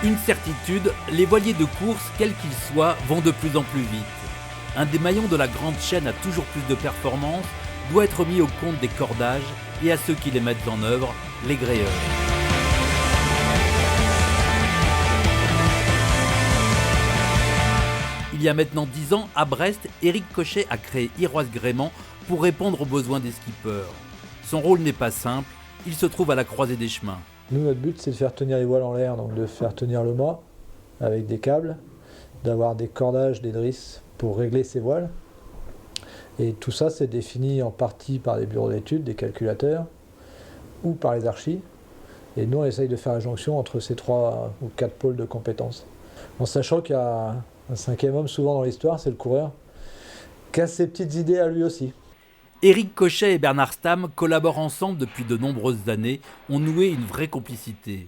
Une certitude, les voiliers de course, quels qu'ils soient, vont de plus en plus vite. Un des maillons de la grande chaîne à toujours plus de performance doit être mis au compte des cordages et à ceux qui les mettent en œuvre, les gréeurs. Il y a maintenant 10 ans, à Brest, Éric Cochet a créé Iroise Gréement pour répondre aux besoins des skippers. Son rôle n'est pas simple, il se trouve à la croisée des chemins. Nous, notre but, c'est de faire tenir les voiles en l'air, donc de faire tenir le mât avec des câbles, d'avoir des cordages, des drisses pour régler ces voiles. Et tout ça, c'est défini en partie par des bureaux d'études, des calculateurs, ou par les archis. Et nous, on essaye de faire la jonction entre ces 3 ou 4 pôles de compétences. En sachant qu'il y a un 5e homme, souvent dans l'histoire, c'est le coureur, qui a ses petites idées à lui aussi. Éric Cochet et Bernard Stamm collaborent ensemble depuis de nombreuses années, ont noué une vraie complicité.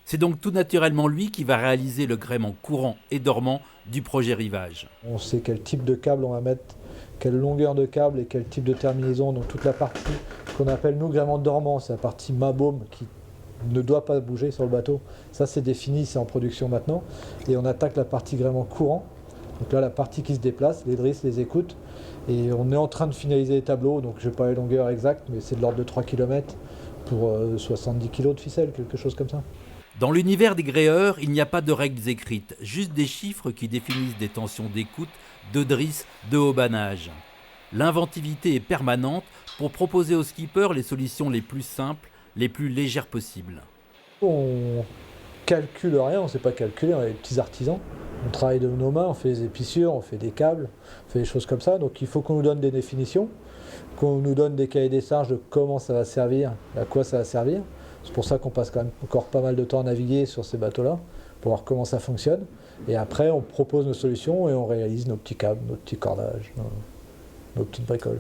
C'est donc tout naturellement lui qui va réaliser le gréement courant et dormant du projet Rivage. On sait quel type de câble on va mettre, quelle longueur de câble et quel type de terminaison. Donc toute la partie qu'on appelle nous gréement dormant, c'est la partie mât-baume qui ne doit pas bouger sur le bateau. Ça c'est défini, c'est en production maintenant. Et on attaque la partie gréement courant. Donc là la partie qui se déplace, les drisses, les écoutes. Et on est en train de finaliser les tableaux, donc je n'ai pas les longueurs exactes, mais c'est de l'ordre de 3 km pour 70 kg de ficelle, quelque chose comme ça. Dans l'univers des gréeurs, il n'y a pas de règles écrites, juste des chiffres qui définissent des tensions d'écoute, de drisse, de haubanage. L'inventivité est permanente pour proposer aux skippers les solutions les plus simples, les plus légères possibles. On calcule rien, on ne sait pas calculer, on est des petits artisans. On travaille de nos mains, on fait des épissures, on fait des câbles, on fait des choses comme ça. Donc il faut qu'on nous donne des définitions, qu'on nous donne des cahiers des charges de comment ça va servir, à quoi ça va servir. C'est pour ça qu'on passe quand même encore pas mal de temps à naviguer sur ces bateaux-là, pour voir comment ça fonctionne. Et après, on propose nos solutions et on réalise nos petits câbles, nos petits cordages, nos petites bricoles.